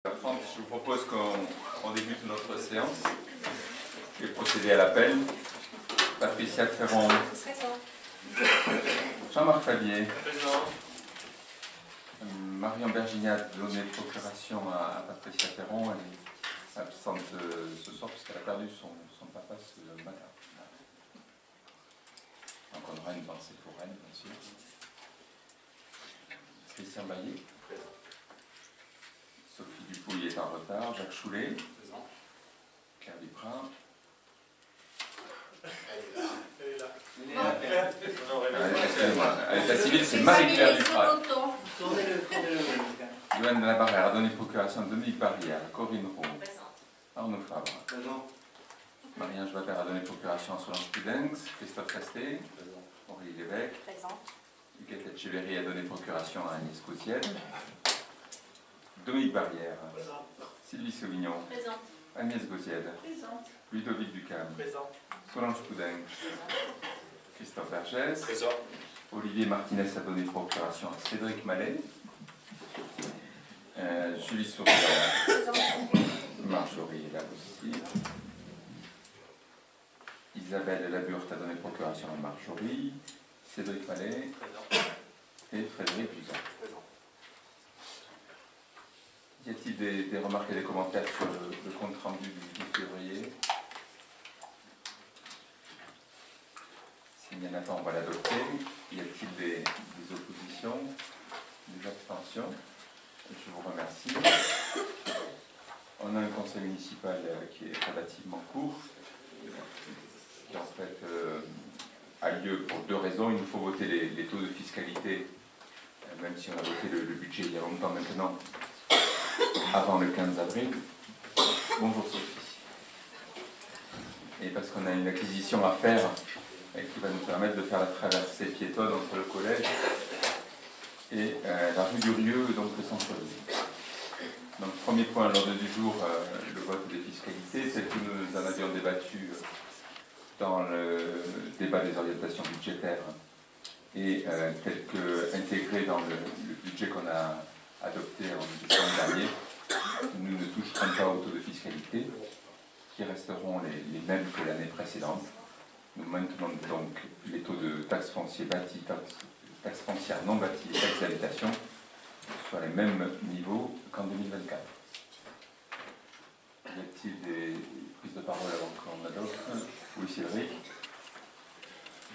Je vous propose qu'on débute notre séance et procéder à l'appel. Patricia Ferron. Jean-Marc Fabier. Marion Bergignat, donnée de procuration à Patricia Ferron. Elle est absente ce soir puisqu'elle a perdu son papa ce matin. Donc on aura une pensée pour elle, bien sûr. Christian Baillet. Sophie Dupouille est en retard. Jacques Choulet. Présent. Claire Duprat. Elle est là. Excusez-moi. À l'état civil, c'est Marie-Claire Duprat. Yoann Labarrière, donné procuration de Dominique Barrière. Corinne Roux. Arnaud Fabre. Marie-Ange Wabert a donné procuration à Solange Pudenx. Christophe Resté. Aurélie Lévesque. Huguette Etcheverry a donné procuration à Agnès Coutienne. Dominique Barrière. Présent. Sylvie Sauvignon. Présent. Agnès Gauziède. Présent. Ludovic Ducam. Présent. Solange Poudin. Christophe Vergès. Présent. Olivier Martinez a donné procuration à Cédric Mallet. Julie Sourier. Présent. Marjorie est là aussi. Isabelle Laburte a donné procuration à Marjorie. Cédric Mallet. Présent. Et Frédéric Buzyn. Présent. Y a-t-il des remarques et des commentaires sur le compte rendu du 10 février? S'il n'y en a pas, on va l'adopter. Y a-t-il des oppositions, des abstentions? Je vous remercie. On a un conseil municipal qui est relativement court, qui en fait a lieu pour deux raisons. Il nous faut voter les taux de fiscalité, même si on a voté le budget il y a longtemps maintenant, avant le 15 avril. Bonjour Sophie. Et parce qu'on a une acquisition à faire et qui va nous permettre de faire la traversée piétonne entre le collège et la rue du Rieu, donc le centre-ville. Donc premier point à l'ordre du jour, le vote des fiscalités, tel que nous en avions débattu dans le débat des orientations budgétaires et tel que intégré dans le budget qu'on a adopté en décembre dernier. Nous ne toucherons pas aux taux de fiscalité qui resteront les mêmes que l'année précédente. Nous maintenons donc les taux de taxes foncières bâties, taxes foncières non bâties et taxes d'habitation sur les mêmes niveaux qu'en 2024. Y a-t-il des prises de parole avant qu'on adopte? Oui, Cédric.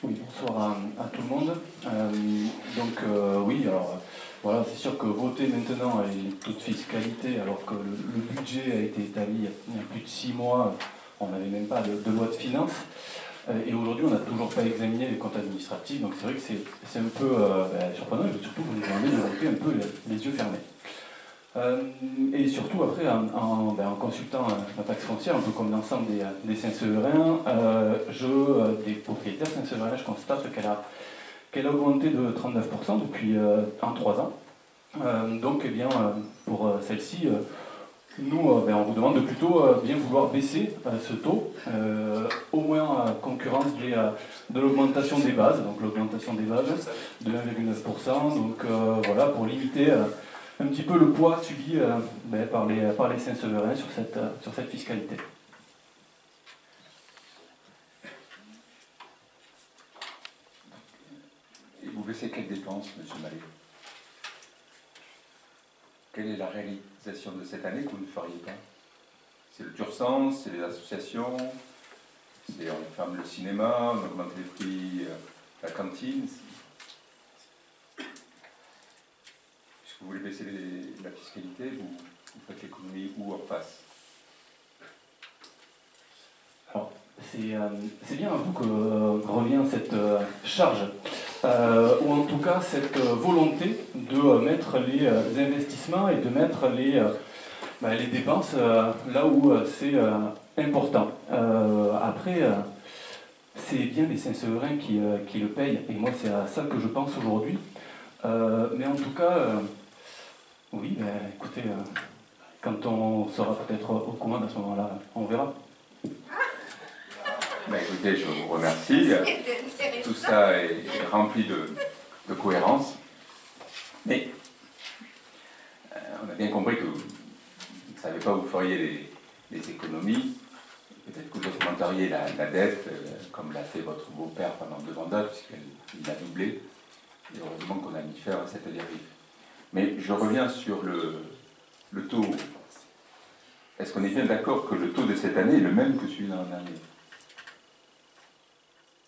Oui, bonsoir à tout le monde. Oui, alors voilà, c'est sûr que voter maintenant les taux de fiscalité, alors que le budget a été établi il y a plus de 6 mois, on n'avait même pas de loi de finances. Et aujourd'hui, on n'a toujours pas examiné les comptes administratifs, donc c'est vrai que c'est un peu surprenant, et surtout vous nous demandez de voter un peu les yeux fermés. Et surtout, après, en consultant la taxe foncière, un peu comme l'ensemble des Saint-Sévérins, des propriétaires Saint-Sévérins, je constate qu'elle a augmenté de 39% depuis en 3 ans. Donc, eh bien, pour celle-ci, nous, on vous demande de plutôt bien vouloir baisser ce taux, au moins en concurrence de l'augmentation des bases, donc l'augmentation des bases de 1,9%. Donc voilà, pour limiter un petit peu le poids subi par les Saint-Sévérins sur cette fiscalité. Et vous baissez quelles dépenses, M. Mallet? Quelle est la réalisation de cette année que vous ne feriez pas? C'est le Turcense, c'est les associations, c'est on ferme le cinéma, on augmente les prix, la cantine. Puisque vous voulez baisser la fiscalité, vous faites l'économie où en face? Alors, c'est bien à vous que revient cette charge, ou en tout cas cette volonté de mettre les investissements et de mettre les dépenses là où c'est important. Après, c'est bien les Saint-Sévérins qui le payent, et moi c'est à ça que je pense aujourd'hui. Mais en tout cas, oui, écoutez, quand on sera peut-être aux commandes à ce moment-là, on verra. Écoutez, je vous remercie. Tout ça est rempli de cohérence. Mais on a bien compris que savez pas où vous feriez les économies. Peut-être que vous augmenteriez la dette, comme l'a fait votre beau-père pendant 2 mandats, puisqu'il a doublé. Et heureusement qu'on a mis fin à cette dérive. Mais je reviens sur le taux. Est-ce qu'on est bien d'accord que le taux de cette année est le même que celui de l'an dernier?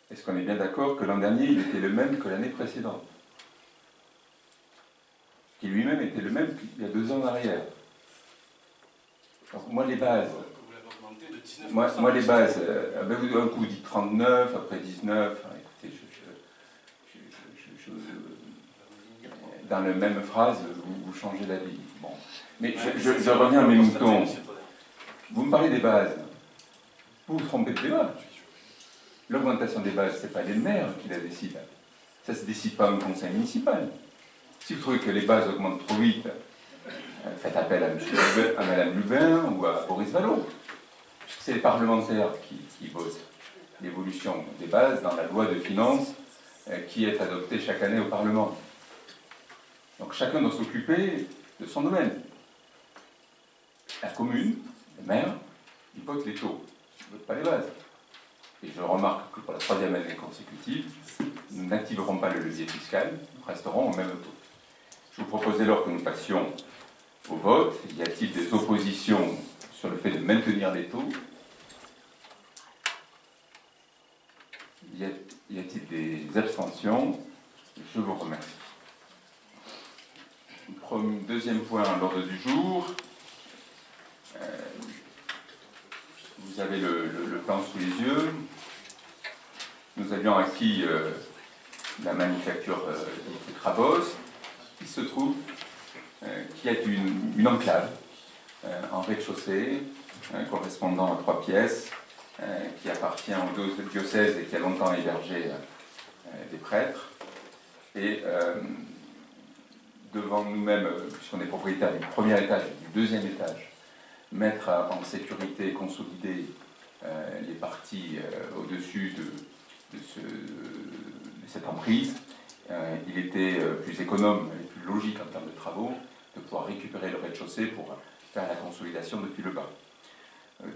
Est-ce qu'on est bien d'accord que l'an dernier, il était le même que l'année précédente? Qui lui-même était le même qu'il y a 2 ans en arrière. Donc, moi, les bases... Moi, les bases, un coup vous dites 39, après 19, enfin, écoutez, dans la même phrase, vous changez d'avis. Bon. Mais je reviens à mes moutons. Vous me parlez des bases. Vous vous trompez de débat. L'augmentation des bases, ce n'est pas les maires qui la décident. Ça ne se décide pas en conseil municipal. Si vous trouvez que les bases augmentent trop vite, faites appel à Mme Lubin ou à Boris Vallaud. C'est les parlementaires qui votent l'évolution des bases dans la loi de finances qui est adoptée chaque année au Parlement. Donc chacun doit s'occuper de son domaine. La commune, le maire, il vote les taux, il ne vote pas les bases. Et je remarque que pour la 3e année consécutive, nous n'activerons pas le levier fiscal, nous resterons au même taux. Je vous propose dès lors que nous passions au vote. Y a-t-il des oppositions sur le fait de maintenir les taux? Y a-t-il des abstentions? Je vous remercie. Deuxième point à l'ordre du jour. Vous avez le plan sous les yeux. Nous avions acquis la manufacture dite Crabos, qui se trouve, qui est une enclave en rez-de-chaussée, correspondant à 3 pièces, qui appartient au diocèse et qui a longtemps hébergé des prêtres. Et devant nous-mêmes, puisqu'on est propriétaire du 1er étage et du 2e étage, mettre en sécurité et consolider les parties au-dessus de cette emprise, il était plus économe et plus logique en termes de travaux de pouvoir récupérer le rez-de-chaussée pour faire la consolidation depuis le bas.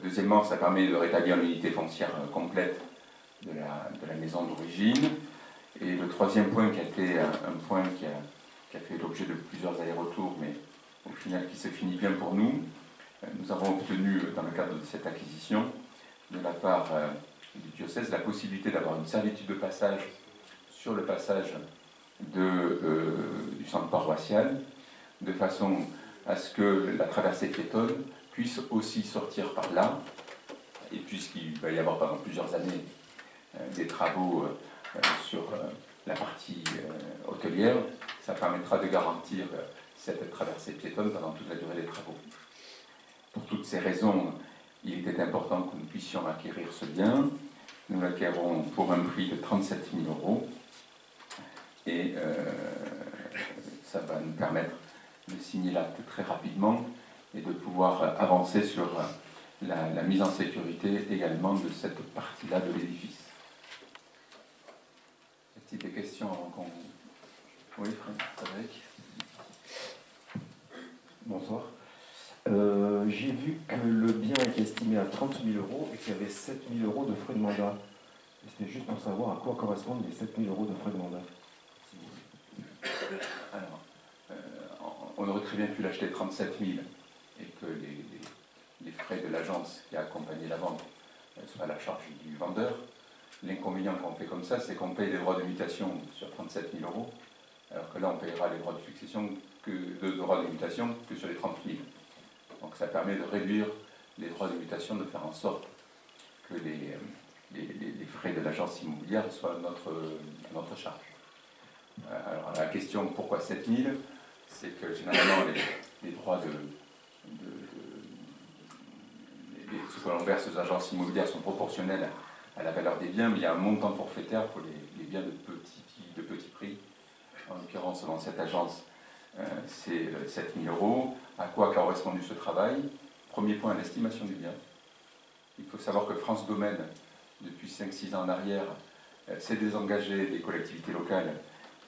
Deuxièmement, ça permet de rétablir l'unité foncière complète de la maison d'origine. Et le 3e point, qui a été un point qui a fait l'objet de plusieurs allers-retours, mais au final qui se finit bien pour nous, nous avons obtenu, dans le cadre de cette acquisition, de la part du diocèse, la possibilité d'avoir une servitude de passage sur le passage du centre paroissial, de façon à ce que la traversée piétonne puisse aussi sortir par là, et puisqu'il va y avoir pendant plusieurs années des travaux sur la partie hôtelière, ça permettra de garantir cette traversée piétonne pendant toute la durée des travaux. Pour toutes ces raisons, il était important que nous puissions acquérir ce bien. Nous l'acquérons pour un prix de 37 000 €, et ça va nous permettre de signer l'acte très rapidement et de pouvoir avancer sur la mise en sécurité également de cette partie-là de l'édifice. Y a-t-il des questions avant qu'on... Oui, Frédéric. Bonsoir. J'ai vu que le bien était estimé à 30 000 € et qu'il y avait 7 000 € de frais de mandat. C'était juste pour savoir à quoi correspondent les 7 000 € de frais de mandat. Alors, on aurait très bien pu l'acheter 37 000 et que les frais de l'agence qui a accompagné la vente soient à la charge du vendeur. L'inconvénient quand on fait comme ça, c'est qu'on paye des droits de mutation sur 37 000 €, alors que là, on payera les droits de succession de droits de mutation que sur les 30 000. Donc ça permet de réduire les droits de mutation, de faire en sorte que les frais de l'agence immobilière soient à notre charge. Alors la question pourquoi 7 000, c'est que généralement les droits ce que l'on verse aux agences immobilières sont proportionnels à la valeur des biens, mais il y a un montant forfaitaire pour les biens de petit prix. En l'occurrence, dans cette agence, c'est 7 000 €. À quoi a correspondu ce travail? Premier point, l'estimation du bien. Il faut savoir que France Domaine, depuis 5-6 ans en arrière, s'est désengagée des collectivités locales,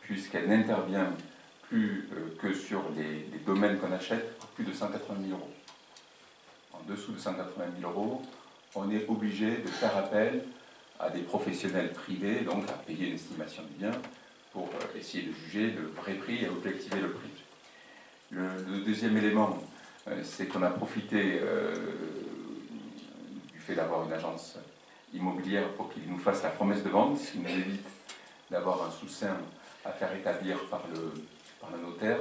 puisqu'elle n'intervient plus que sur les domaines qu'on achète, pour plus de 180 000 €. en dessous de 180 000 euros, on est obligé de faire appel à des professionnels privés, donc à payer une estimation du bien pour essayer de juger le vrai prix et objectiver le prix. Le deuxième élément, c'est qu'on a profité du fait d'avoir une agence immobilière pour qu'il nous fasse la promesse de vente, ce qui nous évite d'avoir un sous-seing à faire établir par le notaire,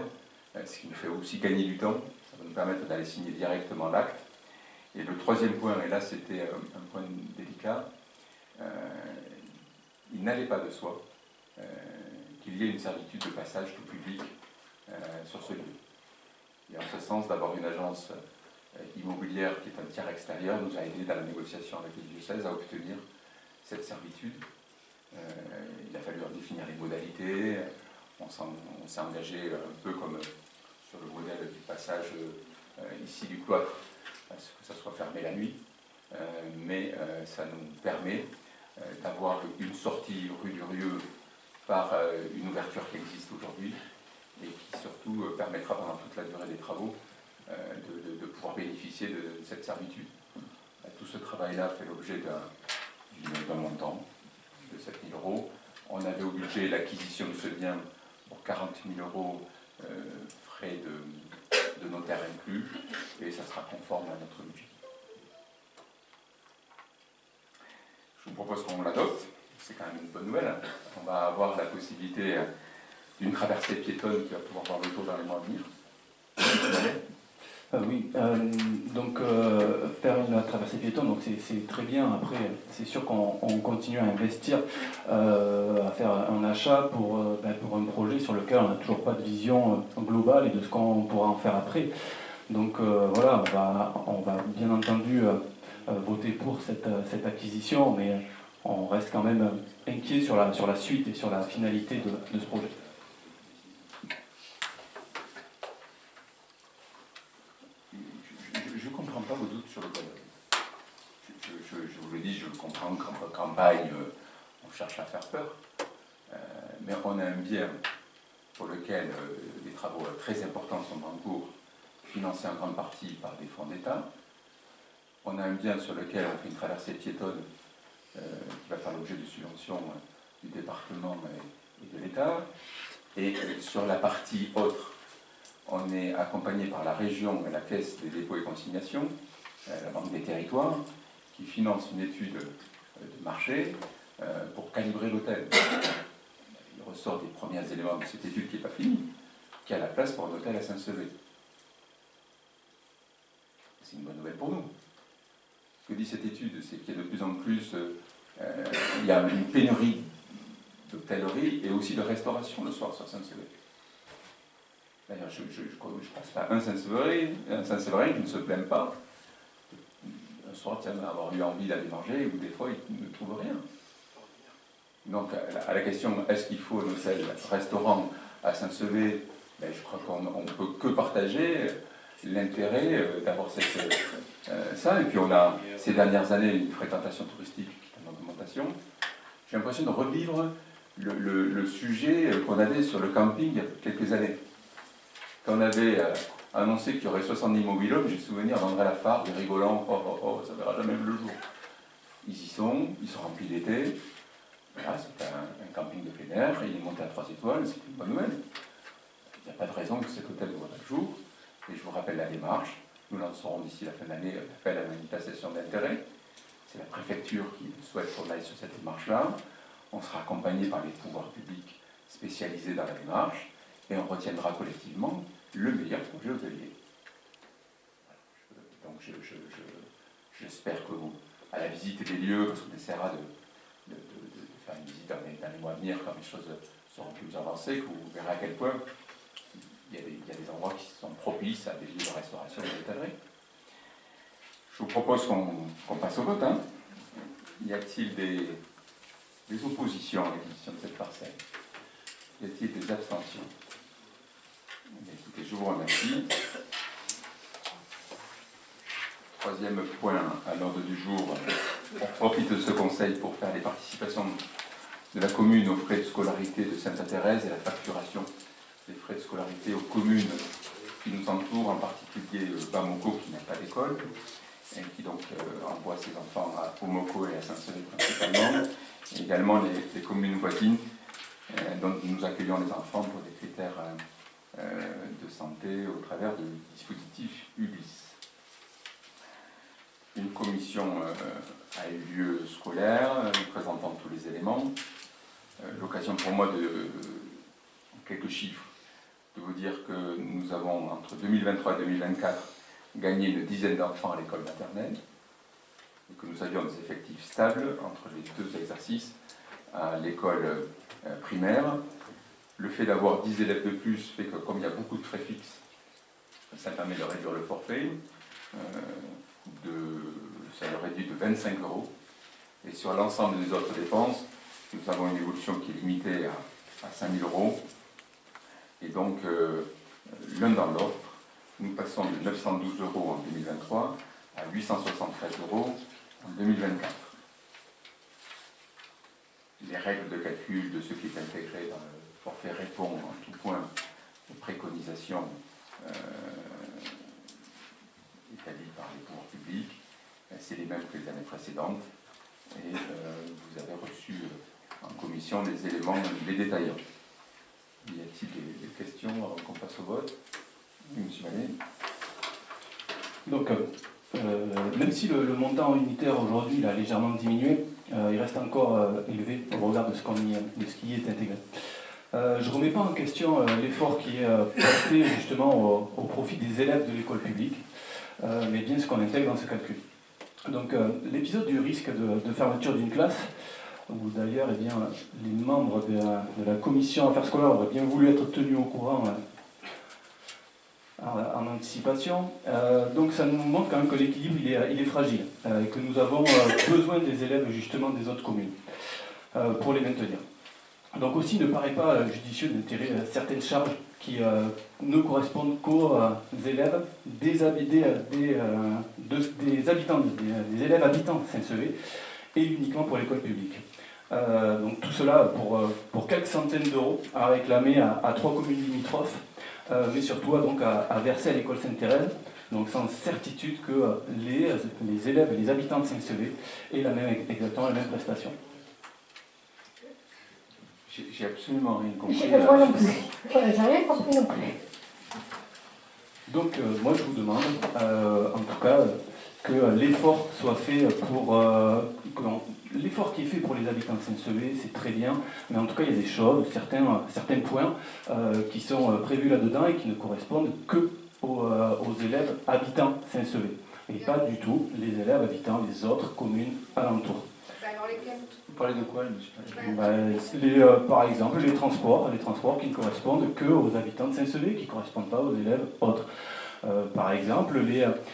ce qui nous fait aussi gagner du temps. Ça va nous permettre d'aller signer directement l'acte. Et le troisième point, et là c'était un point délicat, il n'allait pas de soi qu'il y ait une servitude de passage tout public sur ce lieu. Et en ce sens, d'avoir une agence immobilière qui est un tiers extérieur nous a aidé dans la négociation avec le diocèse à obtenir cette servitude. Il a fallu en définir les modalités, on s'est engagé un peu comme sur le modèle du passage ici du cloître, à ce que ça soit fermé la nuit, mais ça nous permet d'avoir une sortie rue du Rieu par une ouverture qui existe aujourd'hui et qui surtout permettra pendant toute la durée des travaux de pouvoir bénéficier de cette servitude. Tout ce travail-là fait l'objet d'un montant de 7 000 euros. On avait au budget l'acquisition de ce bien pour 40 000 euros, frais de notaire inclus, et ça sera conforme à notre budget. Je vous propose qu'on l'adopte, c'est quand même une bonne nouvelle. On va avoir la possibilité d'une traversée piétonne qui va pouvoir voir le jour dans les mois à venir. Oui, donc faire une traversée piétonne, donc c'est très bien. Après, c'est sûr qu'on continue à investir, à faire un achat pour un projet sur lequel on n'a toujours pas de vision globale et de ce qu'on pourra en faire après. Donc voilà, on va bien entendu voter pour cette acquisition, mais on reste quand même inquiet sur la suite et sur la finalité de ce projet. Je ne comprends pas vos doutes sur le code. Je vous le dis, je comprends qu'en campagne, on cherche à faire peur. Mais on a un bien pour lequel des travaux très importants sont en cours, financés en grande partie par des fonds d'État. On a un bien sur lequel on fait une traversée piétonne qui va faire l'objet de subventions du département et de l'État. Et sur la partie autre, on est accompagné par la région et la Caisse des dépôts et consignations, la Banque des territoires, qui finance une étude de marché pour calibrer l'hôtel. Il ressort des premiers éléments de cette étude qui n'est pas finie, qui a la place pour un hôtel à Saint-Sevé. C'est une bonne nouvelle pour nous. Ce que dit cette étude, c'est qu'il y a de plus en plus, il y a une pénurie d'hôtellerie et aussi de restauration le soir sur Saint-Sevé. D'ailleurs, je ne passe pas un Saint-Séverin qui ne se plaint pas. Un soir, tiens, avoir eu envie d'aller manger, ou des fois, il ne trouve rien. Donc, à la question, est-ce qu'il faut un hôtel-restaurant à Saint-Sevé, ben, je crois qu'on ne peut que partager l'intérêt d'avoir ça. Et puis, on a, ces dernières années, une fréquentation touristique qui est en augmentation. J'ai l'impression de revivre le sujet qu'on avait sur le camping il y a quelques années. Quand on avait annoncé qu'il y aurait 70 mobil-homes, j'ai le souvenir d'André Lafargue rigolant, ça ne verra jamais le jour. Ils y sont remplis d'été. Voilà, c'est un camping de plein air, il est monté à 3 étoiles, c'est une bonne nouvelle. Il n'y a pas de raison que cet hôtel ne voit pas le jour. Et je vous rappelle la démarche, nous lancerons d'ici la fin de l'année l'appel à manifestation d'intérêt. C'est la préfecture qui souhaite qu'on aille sur cette démarche-là. On sera accompagné par les pouvoirs publics spécialisés dans la démarche. Et on retiendra collectivement le meilleur projet hôtelier. Donc j'espère que vous, à la visite des lieux, parce qu'on essaiera de faire une visite dans les mois à venir quand les choses seront plus avancées, que vous verrez à quel point il y a des endroits qui sont propices à des lieux de restauration et d'hôtellerie. Je vous propose qu'on passe au vote. Hein. Y a-t-il des oppositions à l'acquisition de cette parcelle? Y a-t-il des abstentions? Écoutez, je vous remercie. Troisième point à l'ordre du jour, on profite de ce conseil pour faire les participations de la commune aux frais de scolarité de Sainte-Thérèse et la facturation des frais de scolarité aux communes qui nous entourent, en particulier Bamako qui n'a pas d'école, et qui donc envoie ses enfants à Pomoko et à Saint-Sevé principalement, et également les communes voisines dont nous accueillons les enfants pour des critères de santé au travers du dispositif ULIS. Une commission a eu lieu scolaire, nous présentant tous les éléments. L'occasion pour moi quelques chiffres, de vous dire que nous avons entre 2023 et 2024 gagné une dizaine d'enfants à l'école maternelle, et que nous avions des effectifs stables entre les deux exercices à l'école primaire. Le fait d'avoir 10 élèves de plus fait que, comme il y a beaucoup de frais fixes, ça permet de réduire le forfait. Ça le réduit de 25 €. Et sur l'ensemble des autres dépenses, nous avons une évolution qui est limitée à 5 000 €. Et donc, l'un dans l'autre, nous passons de 912 € en 2023 à 873 € en 2024. Les règles de calcul de ce qui est intégré dans le forfait répondent en tout point aux préconisations établies par les pouvoirs publics. C'est les mêmes que les années précédentes. Et vous avez reçu en commission les éléments, les détaillants. Y a-t-il des questions avant qu'on passe au vote? Oui, M. Mallet. Donc, même si le montant unitaire aujourd'hui il a légèrement diminué, il reste encore élevé au regard de ce qui y est intégré. Je ne remets pas en question l'effort qui est porté justement au profit des élèves de l'école publique, mais bien ce qu'on intègre dans ce calcul. Donc, l'épisode du risque de fermeture d'une classe, où d'ailleurs eh bien, les membres de la commission affaires scolaires auraient bien voulu être tenus au courant en anticipation. Donc ça nous montre quand même que l'équilibre il est fragile, et que nous avons besoin des élèves justement des autres communes pour les maintenir. Donc aussi, il ne paraît pas judicieux d'intégrer certaines charges qui ne correspondent qu'aux élèves des élèves habitants Saint-Sevé, et uniquement pour l'école publique. Donc tout cela pour quelques centaines d'euros à réclamer à 3 communes limitrophes, mais surtout à verser à l'école Sainte-Thérèse, donc sans certitude que les élèves et les habitants de Saint-Sevé aient exactement la même prestation. J'ai absolument rien compris. Moi non plus. J'ai rien compris non plus. Donc moi je vous demande en tout cas que l'effort soit fait l'effort qui est fait pour les habitants de Saint-Sevé, c'est très bien, mais en tout cas il y a des choses, certains points qui sont prévus là-dedans et qui ne correspondent que aux élèves habitants Saint-Sevé, et pas du tout les élèves habitants des autres communes alentours. Vous parlez de quoi, monsieur? Par exemple, les transports qui ne correspondent que aux habitants de Saint-Sevé, qui ne correspondent pas aux élèves autres. Par exemple,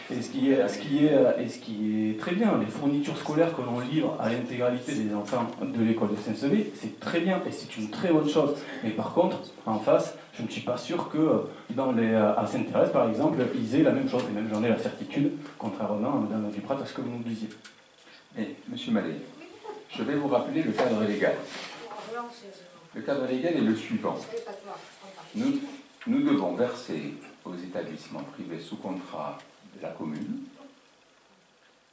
ce qui est très bien, les fournitures scolaires que l'on livre à l'intégralité des enfants de l'école de Saint-Sevé, c'est très bien et c'est une très bonne chose. Mais par contre, en face, je ne suis pas sûr que à Sainte-Thérèse, par exemple, ils aient la même chose. Et même j'en ai la certitude, contrairement à Mme Duprat à ce que vous nous disiez. Et, M. Mallet, je vais vous rappeler le cadre légal. Le cadre légal est le suivant. Nous devons verser aux établissements privés sous contrat de la commune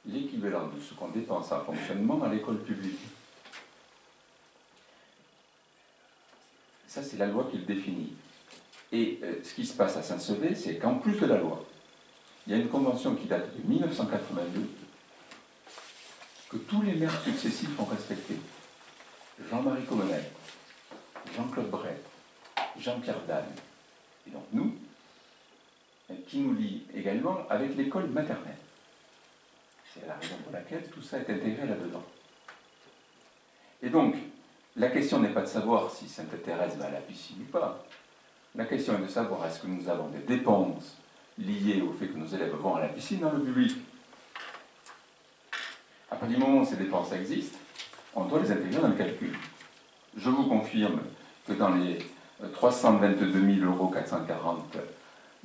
l'équivalent de ce qu'on dépense en fonctionnement à l'école publique. Ça, c'est la loi qui le définit. Et ce qui se passe à Saint-Sevé, c'est qu'en plus de la loi, il y a une convention qui date de 1982 que tous les maires successifs ont respecté. Jean-Marie Comenet, Jean-Claude Bret, Jean-Pierre Dalle, et donc nous, qui nous lie également avec l'école maternelle. C'est la raison pour laquelle tout ça est intégré là-dedans. Et donc, la question n'est pas de savoir si Sainte-Thérèse va à la piscine ou pas. La question est de savoir est-ce que nous avons des dépenses liées au fait que nos élèves vont à la piscine dans le public. À partir du moment où ces dépenses existent, on doit les intégrer dans le calcul. Je vous confirme que dans les 322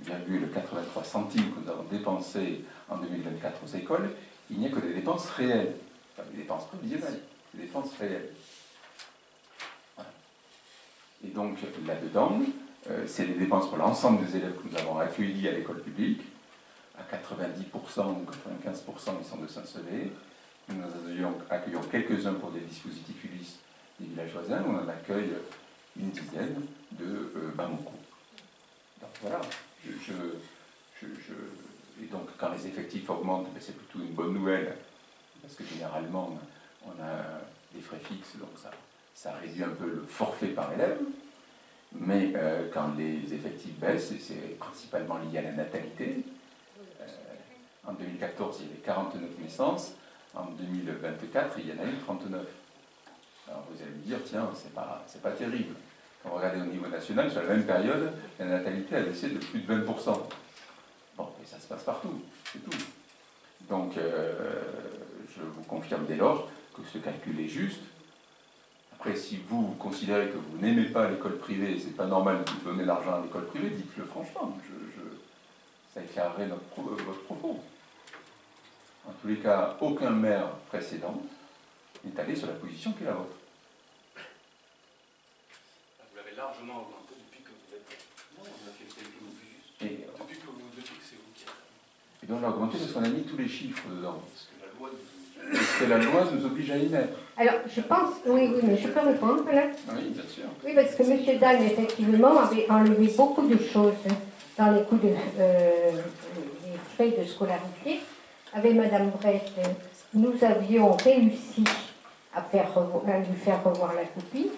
440,83 centimes que nous avons dépensés en 2024 aux écoles, il n'y a que des dépenses réelles. Pas des dépenses prévisionnelles, des dépenses réelles. Voilà. Et donc là-dedans, c'est des dépenses pour l'ensemble des élèves que nous avons accueillis à l'école publique, à 90% ou 95%, ils sont de Saint-Sevé. Nous accueillons quelques-uns pour des dispositifs ULIS des villages voisins. On en accueille une dizaine de Bamako. Donc voilà. Et donc quand les effectifs augmentent, c'est plutôt une bonne nouvelle, parce que généralement, on a des frais fixes, donc ça réduit un peu le forfait par élève. Mais quand les effectifs baissent, et c'est principalement lié à la natalité, en 2014, il y avait 49 naissances, en 2024, il y en a eu 39. Alors vous allez me dire, tiens, c'est pas terrible. Quand vous regardez au niveau national, sur la même période, la natalité a baissé de plus de 20%. Bon, et ça se passe partout, c'est tout. Donc, je vous confirme dès lors que ce calcul est juste. Après, si vous considérez que vous n'aimez pas l'école privée, et c'est pas normal de donner l'argent à l'école privée, dites-le franchement. Ça éclairerait votre propos. En tous les cas, aucun maire précédent n'est allé sur la position qui est la vôtre. Vous l'avez largement augmenté depuis que vous êtes... Non, on a fait le calcul plus juste. Depuis que c'est vous qui êtes... Et donc on l'a augmenté parce qu'on a mis tous les chiffres dedans. Parce que la loi nous oblige à y mettre. Alors, je pense, oui, mais je peux répondre là. Oui, bien sûr. Oui, parce que M. Dan, effectivement, avait enlevé beaucoup de choses dans les coûts des frais de scolarité. Avec Mme Brett, nous avions réussi à lui faire revoir la copie.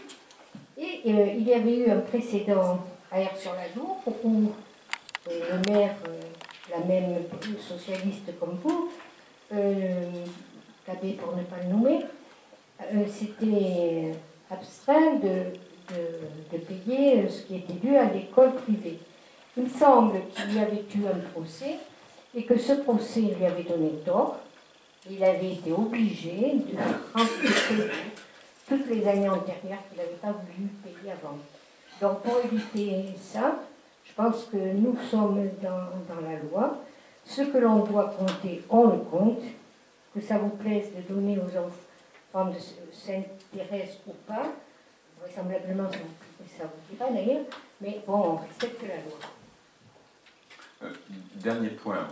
Et il y avait eu un précédent à Aire-sur-la-Dour où le maire, la même socialiste comme vous, Cabé pour ne pas le nommer, s'était abstrait de payer ce qui était dû à l'école privée. Il me semble qu'il y avait eu un procès et que ce procès lui avait donné tort. Il avait été obligé de rembourser toutes les années antérieures qu'il n'avait pas voulu payer avant. Donc pour éviter ça, je pense que nous sommes dans la loi. Ce que l'on doit compter, on le compte. Que ça vous plaise de donner aux enfants de Sainte-Thérèse ou pas, vraisemblablement ça vous dira d'ailleurs, mais bon, on respecte la loi. Dernier point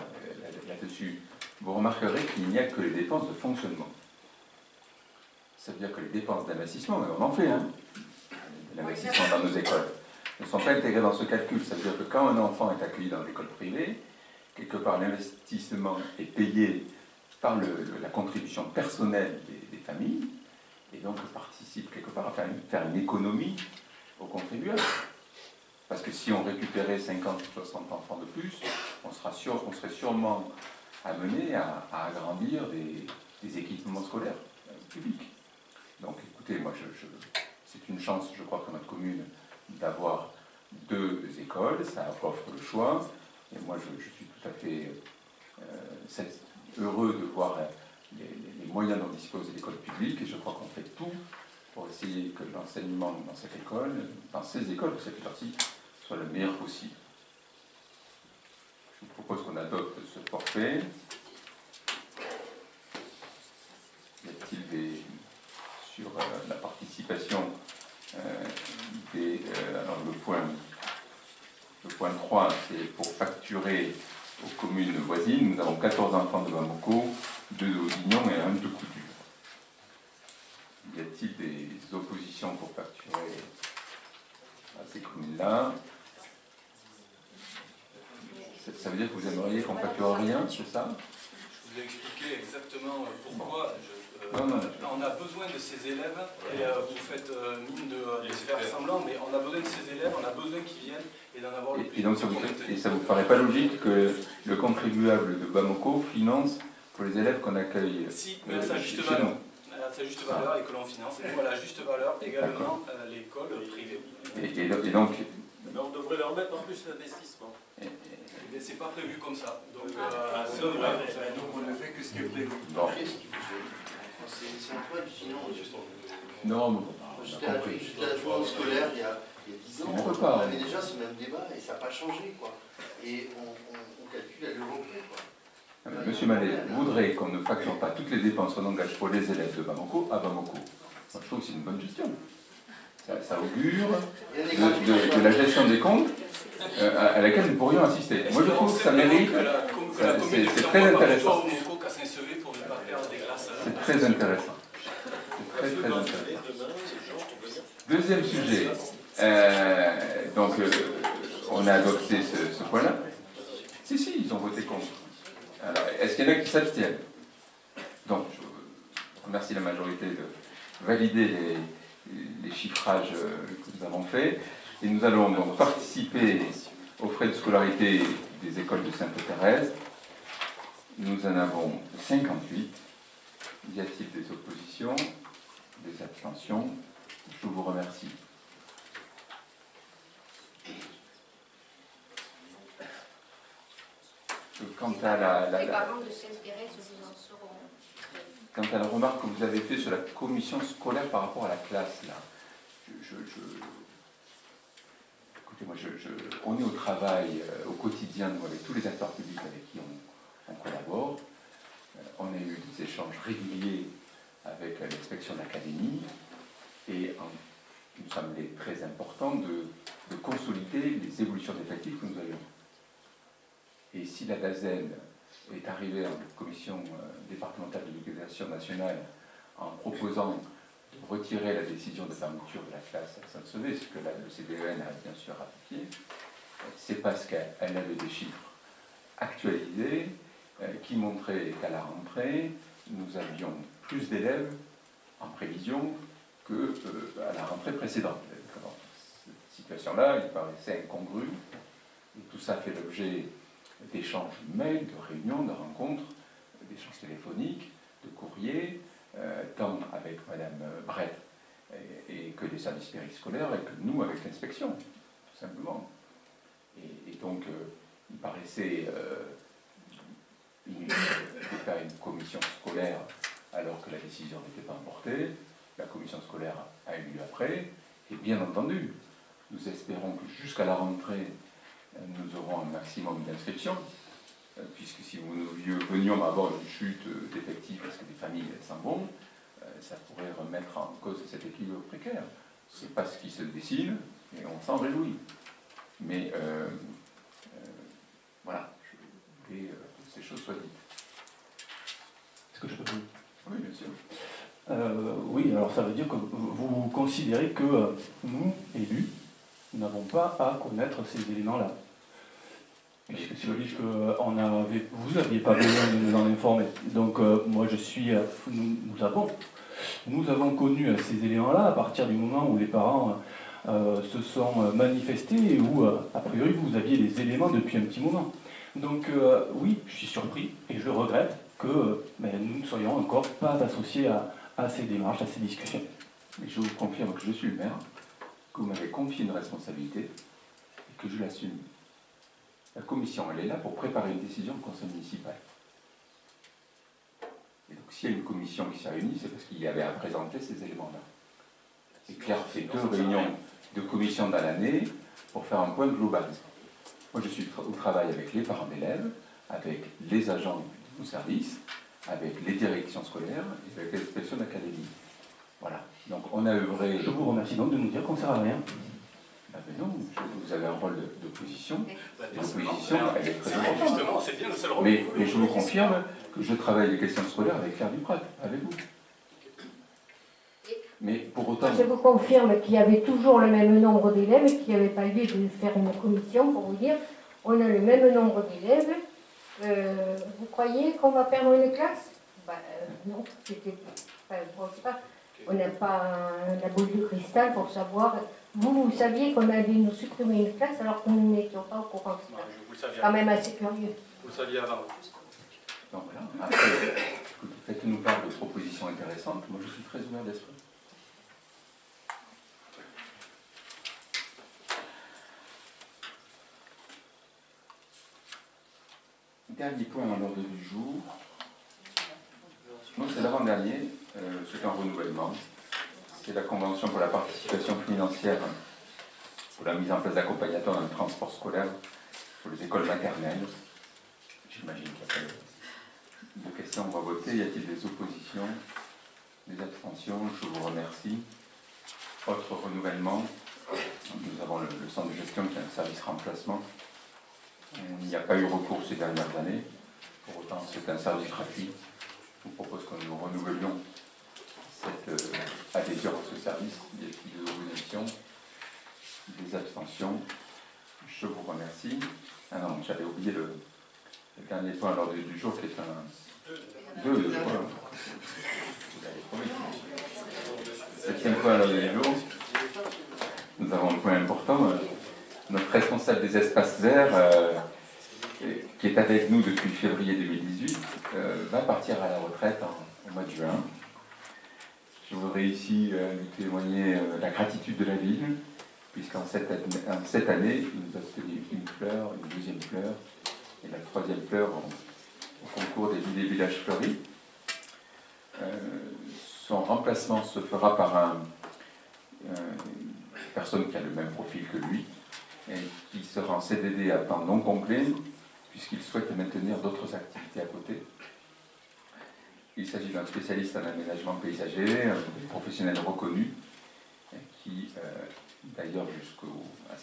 là-dessus, vous remarquerez qu'il n'y a que les dépenses de fonctionnement. Ça veut dire que les dépenses d'investissement, on en fait, l'investissement dans nos écoles, ne sont pas intégrées dans ce calcul. Ça veut dire que quand un enfant est accueilli dans l'école privée, quelque part l'investissement est payé par la contribution personnelle des familles, et donc participe quelque part à faire une économie aux contribuables. Parce que si on récupérait 50 ou 60 enfants de plus, on serait sûrement amené à agrandir des équipements scolaires publics. Donc écoutez, moi c'est une chance, je crois, pour notre commune d'avoir 2 écoles, ça offre le choix, et moi je suis tout à fait heureux de voir les moyens dont dispose l'école publique, et je crois qu'on fait tout pour essayer que l'enseignement dans cette école, dans ces écoles, pour cette partie, soit le meilleur possible. Je vous propose qu'on adopte ce forfait. Y a-t-il sur la participation alors le point 3, c'est pour facturer aux communes voisines. Nous avons 14 enfants de Bamako, 2 d'Audignon et 1 de Couture. Y a-t-il des oppositions pour facturer à ces communes-là? Ça veut dire que vous aimeriez qu'on facture rien, c'est ça? Je vous ai expliqué exactement pourquoi. Non. On a besoin de ces élèves, et vous faites mine de faire semblant, mais on a besoin de ces élèves, on a besoin qu'ils viennent et d'en avoir le plus. Et donc ça vous paraît pas logique que le contribuable de Bamako finance pour les élèves qu'on accueille? Si, mais à sa juste valeur. À sa juste valeur et que l'on finance. Et nous, à la juste valeur, également l'école privée. Et donc... Mais on devrait leur mettre en plus l'investissement. Mais c'est pas prévu comme ça. Donc, donc on ne fait que ce qui est prévu. Bon. C'est un point sinon. Non, j'étais à l'adjoint scolaire il y a 10 ans, on avait déjà ce même débat et ça n'a pas changé, quoi. Et on calcule à l'euro près, quoi. Monsieur Mallet voudrait qu'on ne facture pas toutes les dépenses qu'on engage pour les élèves de Bamako à Bamako. Moi, je trouve que c'est une bonne gestion. Ça augure de la gestion des comptes à laquelle nous pourrions assister. Moi, je trouve que ça mérite que la commune c'est très intéressant. au Moco qu'à Saint-Sevé pour ne pas perdre des classes. C'est très intéressant. C'est très intéressant. Deuxième sujet. Donc, on a adopté ce point-là. Si, ils ont voté contre. Alors, est-ce qu'il y en a qui s'abstiennent? Donc, je remercie la majorité de valider les chiffrages que nous avons faits. Et nous allons donc participer aux frais de scolarité des écoles de Sainte-Thérèse. Nous en avons 58. Y a-t-il des oppositions, des abstentions? Je vous remercie. Quant à les parents de Sainte-Thérèse vous en seront. Quant à la remarque que vous avez faite sur la commission scolaire par rapport à la classe, là, écoutez, moi, on est au travail au quotidien, nous, avec tous les acteurs publics avec qui on collabore. On a eu des échanges réguliers avec l'inspection d'académie et il nous semblait très important de consolider les évolutions d'effectifs que nous avions. Et si la DAZEN est arrivée en commission départementale de l'éducation nationale en proposant de retirer la décision de fermeture de la classe à Sainte-Sevé, ce que le CDEN a bien sûr appliqué, c'est parce qu'elle avait des chiffres actualisés qui montraient qu'à la rentrée, nous avions plus d'élèves en prévision qu'à la rentrée précédente. Dans cette situation-là, il paraissait incongru, et tout ça fait l'objet d'échanges mails, de réunions, de rencontres, d'échanges téléphoniques, de courriers, tant avec Madame Brett et que les services périscolaires, et que nous avec l'inspection, tout simplement. Et donc, il paraissait inutile de faire une commission scolaire alors que la décision n'était pas emportée. La commission scolaire a eu lieu après, et bien entendu, nous espérons que jusqu'à la rentrée, nous aurons un maximum d'inscriptions, puisque si nous venions avoir une chute d'effectifs parce que des familles s'en vont, ça pourrait remettre en cause cet équilibre précaire. Ce n'est pas ce qui se dessine, et on s'en réjouit. Mais voilà, je voulais que ces choses soient dites. Est-ce que je peux vous... Oui, bien sûr. Oui, alors ça veut dire que vous considérez que nous, élus, n'avons pas à connaître ces éléments-là. Puisque si vous dites que vous n'aviez pas besoin de nous en informer. Donc moi je suis... Nous avons connu ces éléments-là à partir du moment où les parents se sont manifestés et où, a priori, vous aviez les éléments depuis un petit moment. Donc oui, je suis surpris et je regrette que nous ne soyons encore pas associés à ces démarches, à ces discussions. Mais je vous confirme que je suis le maire, que vous m'avez confié une responsabilité et que je l'assume. La commission, elle est là pour préparer une décision du conseil municipal. Et donc, s'il y a une commission qui s'est réunie, c'est parce qu'il y avait à présenter ces éléments-là. Et Claire fait 2 réunions de commission dans l'année pour faire un point global. Moi, je suis au travail avec les parents d'élèves, avec les agents du service, avec les directions scolaires et avec l'inspection d'académie. Voilà. Donc, on a œuvré... Je vous remercie donc de nous dire qu'on ne sert à rien. Ben non, vous avez un rôle d'opposition. L'opposition, elle est très importante. Justement, c'est bien le seul rôle. Mais je vous confirme que je travaille les questions scolaires avec Claire Duprat, avec vous. Mais pour autant... Je vous confirme qu'il y avait toujours le même nombre d'élèves et qu'il n'y avait pas lieu de faire une commission pour vous dire on a le même nombre d'élèves. Vous croyez qu'on va perdre une classe? Non, c'était pas. On n'a pas la boule de cristal pour savoir. Vous saviez qu'on allait nous supprimer une classe alors que nous n'étions pas au courant. C'est quand même assez curieux. Vous le saviez avant. Donc voilà. Après, faites-nous part de propositions intéressantes. Moi, je suis très ouvert d'esprit. Dernier point à l'ordre du jour. Non, c'est l'avant-dernier. C'est un renouvellement. C'est la convention pour la participation financière pour la mise en place d'accompagnateurs dans le transport scolaire pour les écoles maternelles. J'imagine qu'il y a pas de questions. On va voter. Y a-t-il des oppositions? Des abstentions? Je vous remercie. Autre renouvellement. Nous avons le centre de gestion qui est un service remplacement. Il n'y a pas eu recours ces dernières années. Pour autant, c'est un service gratuit. Je vous propose que nous renouvelions cette adhésion à ce service. Il y a plus d'opposition, des abstentions. Je vous remercie. Ah non, j'avais oublié le dernier point à l'ordre du jour qui est un... Deux points. Vous l'avez promis. Septième point à l'ordre du jour. Nous avons un point important. Notre responsable des espaces verts, qui est avec nous depuis février 2018, va partir à la retraite au mois de juin. Je voudrais ici lui témoigner la gratitude de la ville, puisqu'en cette année, il nous a obtenu une fleur, une deuxième fleur, et la troisième fleur au concours des villes et villages fleuris. Son remplacement se fera par une personne qui a le même profil que lui, et qui sera en CDD à temps non complet, puisqu'il souhaite maintenir d'autres activités à côté. Il s'agit d'un spécialiste en aménagement paysager, un professionnel reconnu, qui, d'ailleurs jusqu'à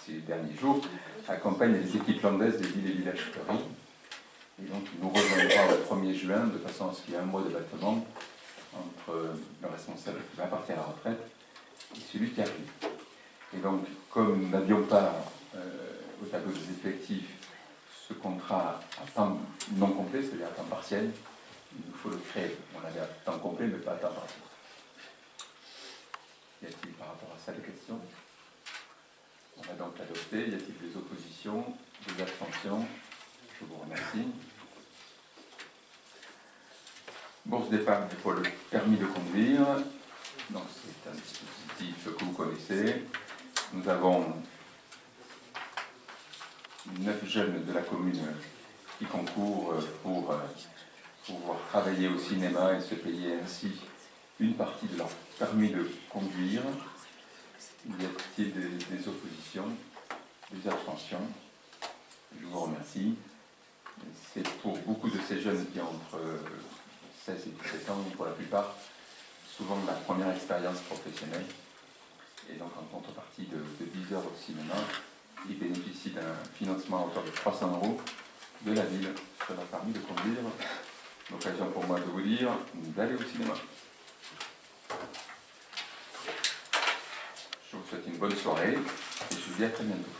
ces derniers jours, accompagne les équipes landaises des villes et villages fleuris. Et donc il nous rejoindra le 1er juin, de façon à ce qu'il y ait un mois de battement entre le responsable qui va partir à la retraite et celui qui arrive. Et donc, comme nous n'avions pas au tableau des effectifs ce contrat à temps non complet, c'est-à-dire à temps partiel, il nous faut le créer. On l'avait à temps complet, mais pas à temps partiel. Y a-t-il par rapport à ça des questions? On va donc l'adopter. Y a-t-il des oppositions, des abstentions? Je vous remercie. Bourse d'épargne pour le permis de conduire. Donc c'est un dispositif que vous connaissez. Nous avons 9 jeunes de la commune qui concourent pour pouvoir travailler au cinéma et se payer ainsi une partie de leur permis de conduire. Y a-t-il des oppositions, des abstentions? Je vous remercie. C'est pour beaucoup de ces jeunes qui ont entre 16 et 17 ans, pour la plupart, souvent la première expérience professionnelle. Et donc en contrepartie de 10 heures au cinéma, ils bénéficient d'un financement à hauteur de 300 € de la ville sur leur permis de conduire. L'occasion pour moi de vous dire d'aller au cinéma. Je vous souhaite une bonne soirée et je vous dis à très bientôt.